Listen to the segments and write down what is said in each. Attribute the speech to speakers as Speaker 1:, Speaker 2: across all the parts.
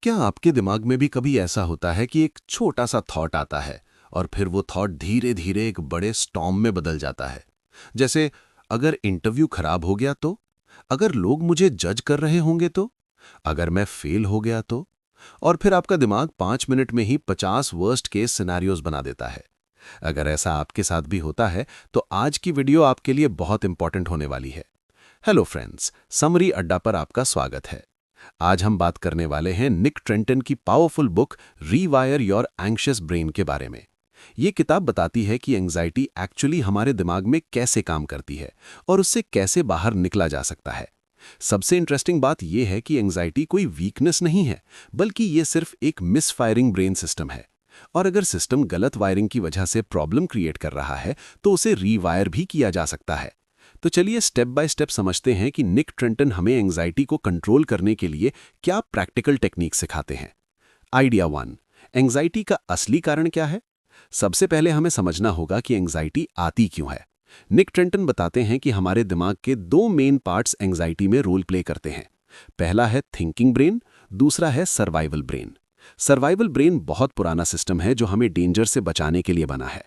Speaker 1: क्या आपके दिमाग में भी कभी ऐसा होता है कि एक छोटा सा थॉट आता है और फिर वो थॉट धीरे धीरे एक बड़े स्टॉर्म में बदल जाता है? जैसे, अगर इंटरव्यू खराब हो गया तो, अगर लोग मुझे जज कर रहे होंगे तो, अगर मैं फेल हो गया तो। और फिर आपका दिमाग 5 मिनट में ही 50 वर्स्ट केस सिनेरियोज बना देता है। अगर ऐसा आपके साथ भी होता है तो आज की वीडियो आपके लिए बहुत इंपॉर्टेंट होने वाली है। हेलो फ्रेंड्स, समरी अड्डा पर आपका स्वागत है। आज हम बात करने वाले हैं निक ट्रेंटन की powerful book रीवायर your anxious brain के बारे में। ये किताब बताती है कि एंग्जाइटी एक्चुअली हमारे दिमाग में कैसे काम करती है और उससे कैसे बाहर निकला जा सकता है। सबसे इंटरेस्टिंग बात यह है कि एंग्जाइटी कोई वीकनेस नहीं है, बल्कि ये सिर्फ एक मिसफायरिंग ब्रेन सिस्टम है। और अगर सिस्टम गलत वायरिंग की वजह से प्रॉब्लम क्रिएट कर रहा है तो उसे रीवायर भी किया जा सकता है। तो चलिए स्टेप बाय स्टेप समझते हैं कि निक ट्रेंटन हमें एंग्जाइटी को कंट्रोल करने के लिए क्या प्रैक्टिकल टेक्निक सिखाते हैं। आइडिया 1, एंग्जाइटी का असली कारण क्या है? सबसे पहले हमें समझना होगा कि एंग्जाइटी आती क्यों है। निक ट्रेंटन बताते हैं कि हमारे दिमाग के दो मेन पार्ट्स एंग्जाइटी में रोल प्ले करते हैं। पहला है थिंकिंग ब्रेन, दूसरा है सर्वाइवल ब्रेन। सर्वाइवल ब्रेन बहुत पुराना सिस्टम है जो हमें डेंजर से बचाने के लिए बना है।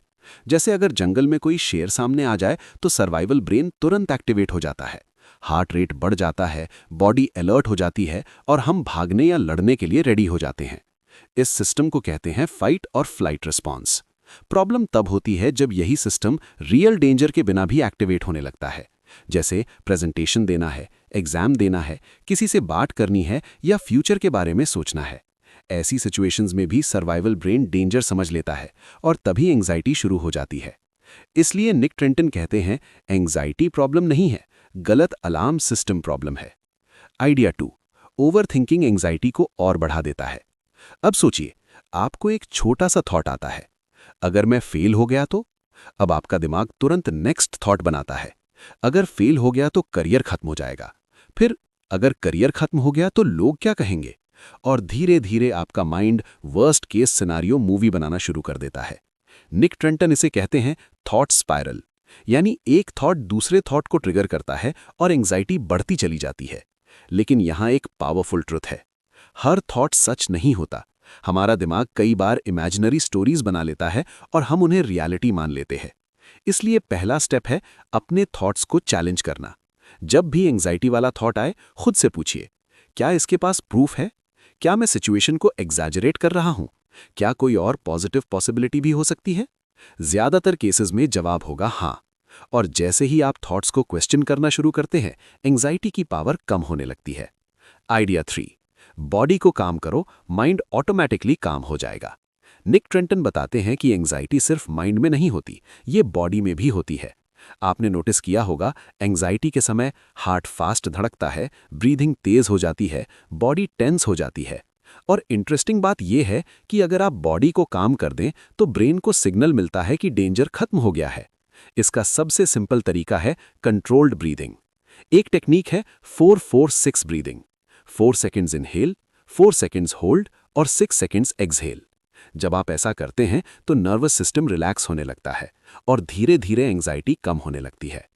Speaker 1: जैसे अगर जंगल में कोई शेर सामने आ जाए तो सर्वाइवल ब्रेन तुरंत एक्टिवेट हो जाता है। हार्ट रेट बढ़ जाता है, बॉडी अलर्ट हो जाती है और हम भागने या लड़ने के लिए रेडी हो जाते हैं। इस सिस्टम को कहते हैं फाइट और फ्लाइट रिस्पॉन्स। प्रॉब्लम तब होती है जब यही सिस्टम रियल डेंजर के बिना भी एक्टिवेट होने लगता है। जैसे प्रेजेंटेशन देना है, एग्जाम देना है, किसी से बात करनी है या फ्यूचर के बारे में सोचना है। ऐसी सिचुएशंस में भी सर्वाइवल ब्रेन डेंजर समझ लेता है और तभी एंग्जाइटी शुरू हो जाती है। इसलिए निक ट्रेंटन कहते हैं एंग्जाइटी प्रॉब्लम नहीं है, गलत अलार्म सिस्टम प्रॉब्लम है। आइडिया 2, ओवर थिंकिंग एंग्जाइटी को और बढ़ा देता है। अब सोचिए, आपको एक छोटा सा थॉट आता है, अगर मैं फेल हो गया तो। अब आपका दिमाग तुरंत नेक्स्ट थॉट बनाता है, अगर फेल हो गया तो करियर खत्म हो जाएगा। फिर अगर करियर खत्म हो गया तो लोग क्या कहेंगे। और धीरे धीरे आपका mind worst case scenario movie बनाना शुरू कर देता है। निक ट्रेंटन इसे कहते हैं थॉट स्पाइरल, यानी एक थॉट दूसरे थॉट को ट्रिगर करता है और एंग्जाइटी बढ़ती चली जाती है। लेकिन यहां एक पावरफुल ट्रुथ है, हर थॉट सच नहीं होता। हमारा दिमाग कई बार इमेजिनरी स्टोरीज बना लेता है और हम उन्हें रियलिटी मान लेते हैं। इसलिए पहला स्टेप है अपने थॉट्स को चैलेंज करना। जब भी एंग्जाइटी वाला थॉट आए, खुद से पूछिए, क्या इसके पास प्रूफ है? क्या मैं सिचुएशन को एग्जैजरेट कर रहा हूं? क्या कोई और पॉजिटिव पॉसिबिलिटी भी हो सकती है? ज्यादातर केसेस में जवाब होगा हाँ। और जैसे ही आप थॉट्स को क्वेश्चन करना शुरू करते हैं, एंग्जाइटी की पावर कम होने लगती है। आइडिया 3, बॉडी को काम करो, माइंड ऑटोमेटिकली काम हो जाएगा। निक ट्रेंटन बताते हैं कि एंग्जाइटी सिर्फ माइंड में नहीं होती, ये बॉडी में भी होती है। आपने नोटिस किया होगा, एंग्जाइटी के समय हार्ट फास्ट धड़कता है, ब्रीदिंग तेज हो जाती है, बॉडी टेंस हो जाती है। और इंटरेस्टिंग बात यह है कि अगर आप बॉडी को काम कर दें तो ब्रेन को सिग्नल मिलता है कि डेंजर खत्म हो गया है। इसका सबसे सिंपल तरीका है कंट्रोल्ड ब्रीदिंग। एक टेक्निक है 4-4-6 breathing. 4 seconds inhale, 4 seconds hold और 6 सेकेंड्स एक्सहेल। जब आप ऐसा करते हैं तो नर्वस सिस्टम रिलैक्स होने लगता है और धीरे धीरे एंग्जाइटी कम होने लगती है।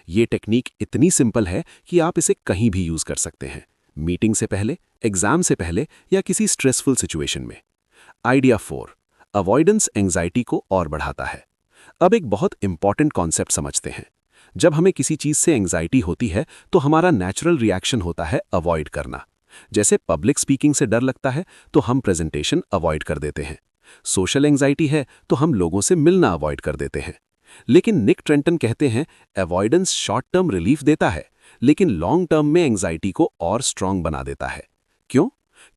Speaker 1: ये टेक्निक इतनी सिंपल है कि आप इसे कहीं भी यूज कर सकते हैं, मीटिंग से पहले, एग्जाम से पहले या किसी स्ट्रेसफुल सिचुएशन में। आइडिया 4, अवॉइडेंस एंग्जाइटी को और बढ़ाता है। अब एक बहुत इंपॉर्टेंट कॉन्सेप्ट समझते हैं। जब हमें किसी चीज से एंग्जाइटी होती है तो हमारा नेचुरल रिएक्शन होता है अवॉइड करना। जैसे पब्लिक स्पीकिंग से डर लगता है तो हम प्रेजेंटेशन अवॉइड कर देते हैं। सोशल एंग्जाइटी है तो हम लोगों से मिलना अवॉइड कर देते हैं। लेकिन निक ट्रेंटन कहते हैं अवॉइडेंस शॉर्ट टर्म रिलीफ देता है, लेकिन लॉन्ग टर्म में एंग्जाइटी को और स्ट्रांग बना देता है। क्यों?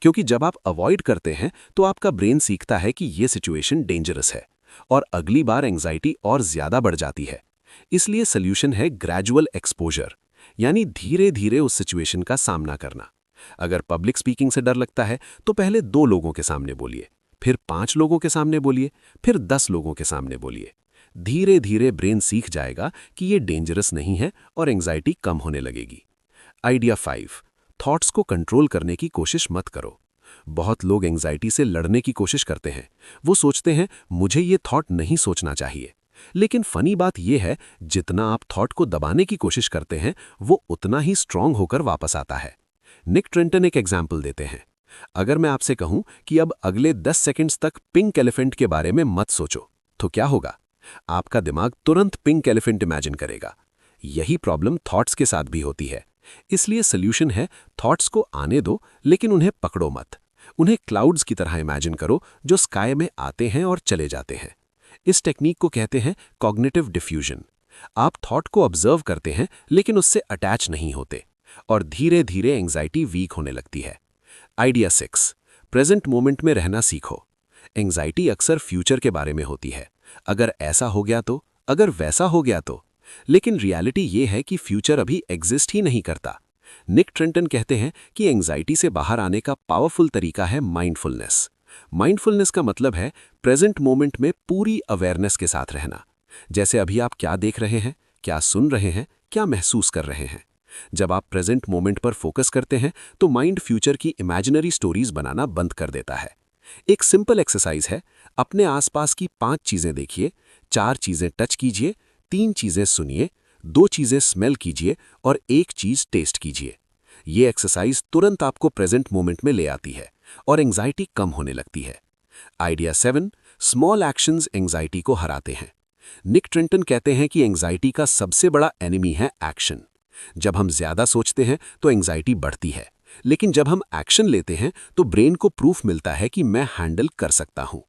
Speaker 1: क्योंकि जब आप अवॉइड करते हैं तो आपका ब्रेन सीखता है कि यह सिचुएशन डेंजरस है और अगली बार एंग्जाइटी और ज्यादा बढ़ जाती है। इसलिए सोल्यूशन है ग्रेजुअल एक्सपोजर, यानी धीरे धीरे उस सिचुएशन का सामना करना। अगर पब्लिक स्पीकिंग से डर लगता है तो पहले 2 लोगों के सामने बोलिए, फिर 5 लोगों के सामने बोलिए, फिर 10 लोगों के सामने बोलिए। धीरे धीरे ब्रेन सीख जाएगा कि ये डेंजरस नहीं है और एंग्जाइटी कम होने लगेगी। आइडिया 5, थॉट्स को कंट्रोल करने की कोशिश मत करो। बहुत लोग एंग्जाइटी से लड़ने की कोशिश करते हैं। वो सोचते हैं मुझे ये थॉट नहीं सोचना चाहिए। लेकिन फनी बात यह है, जितना आप थॉट को दबाने की कोशिश करते हैं वो उतना ही स्ट्रांग होकर वापस आता है। निक ट्रेंटन एक एग्जाम्पल देते हैं।
Speaker 2: अगर मैं आपसे कहूं कि अब अगले 10 सेकंड्स तक पिंक एलिफेंट के बारे में मत सोचो, तो क्या होगा? आपका दिमाग तुरंत पिंक एलिफेंट इमेजिन करेगा। यही प्रॉब्लम थॉट्स के साथ भी होती है। इसलिए सोल्यूशन है, थॉट्स को आने दो, लेकिन उन्हें पकड़ो मत। उन्हें क्लाउड्स की तरह इमेजिन करो जो स्काई में आते हैं और चले जाते हैं। इस टेक्निक को कहते हैं कॉग्निटिव डिफ्यूजन। आप थॉट को ऑब्जर्व करते हैं लेकिन उससे अटैच नहीं होते, और धीरे धीरे एंजाइटी वीक होने लगती है। आइडिया 6, प्रेजेंट मोमेंट में रहना सीखो। एंजाइटी अक्सर फ्यूचर के बारे में होती है। अगर ऐसा हो गया तो, अगर वैसा हो गया तो। लेकिन रियलिटी ये है कि फ्यूचर अभी एग्जिस्ट ही नहीं करता। निक ट्रेंटन कहते हैं कि एंजाइटी से बाहर आने का पावरफुल तरीका है माइंडफुलनेस। माइंडफुलनेस का मतलब है प्रेजेंट मोमेंट में पूरी अवेयरनेस के साथ रहना। जैसे अभी आप क्या देख रहे हैं, क्या सुन रहे हैं, क्या महसूस कर रहे हैं। जब आप प्रेजेंट मोमेंट पर फोकस करते हैं तो माइंड फ्यूचर की इमेजिनरी स्टोरीज बनाना बंद कर देता है। एक सिंपल एक्सरसाइज है, अपने आसपास की 5 चीजें देखिए, 4 चीजें टच कीजिए, 3 चीजें सुनिए, 2 चीजें स्मेल कीजिए और 1 चीज टेस्ट कीजिए। ये एक्सरसाइज तुरंत आपको प्रेजेंट मोमेंट में ले आती है और एंजाइटी कम होने लगती है। आइडिया 7, स्मॉल एक्शंस एंजाइटी को हराते हैं। निक ट्रेंटन कहते हैं कि एंजाइटी का सबसे बड़ा एनिमी है एक्शन। जब हम ज्यादा सोचते हैं तो एंजाइटी बढ़ती है, लेकिन जब हम एक्शन लेते हैं तो ब्रेन को प्रूफ मिलता है कि मैं हैंडल कर सकता हूं।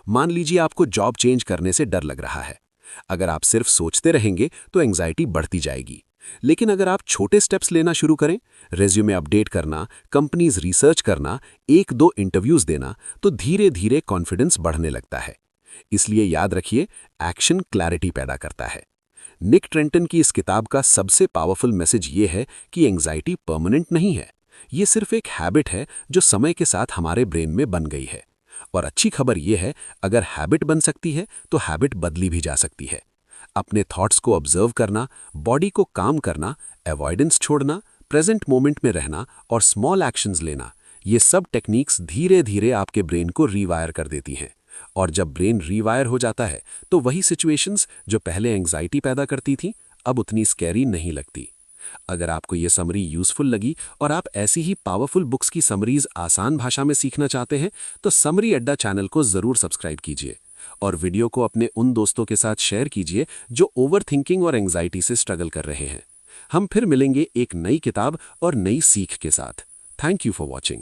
Speaker 2: मान लीजिए आपको जॉब चेंज करने से डर लग रहा है। अगर आप सिर्फ सोचते रहेंगे तो एंजाइटी बढ़ती जाएगी। लेकिन अगर आप छोटे स्टेप्स लेना शुरू करें, रेज्यूमे अपडेट करना, कंपनीज रिसर्च करना, 1-2 इंटरव्यूज देना, तो धीरे धीरे कॉन्फिडेंस बढ़ने लगता है। इसलिए याद रखिए, एक्शन क्लैरिटी पैदा करता है। निक ट्रेंटन की इस किताब का सबसे पावरफुल मैसेज ये है कि एंजाइटी परमानेंट नहीं है। ये सिर्फ एक हैबिट है जो समय के साथ हमारे ब्रेन में बन गई है। और अच्छी खबर यह है, अगर हैबिट बन सकती है तो हैबिट बदली भी जा सकती है। अपने थॉट्स को ऑब्जर्व करना, बॉडी को काम करना, अवॉइडेंस छोड़ना, प्रेजेंट मोमेंट में रहना और स्मॉल एक्शंस लेना, ये सब टेक्निक्स धीरे धीरे आपके ब्रेन को रीवायर कर देती हैं। और जब ब्रेन रीवायर हो जाता है तो वही सिचुएशंस जो पहले एंजाइटी पैदा करती थी, अब उतनी स्कैरी नहीं लगती। अगर आपको ये समरी यूजफुल लगी और आप ऐसी ही पावरफुल बुक्स की समरीज आसान भाषा में सीखना चाहते हैं तो समरी अड्डा चैनल को जरूर सब्सक्राइब कीजिए और वीडियो को अपने उन दोस्तों के साथ शेयर कीजिए जो ओवर थिंकिंग और एंजाइटी से स्ट्रगल कर रहे हैं। हम फिर मिलेंगे एक नई किताब और नई सीख के साथ। Thank you for watching.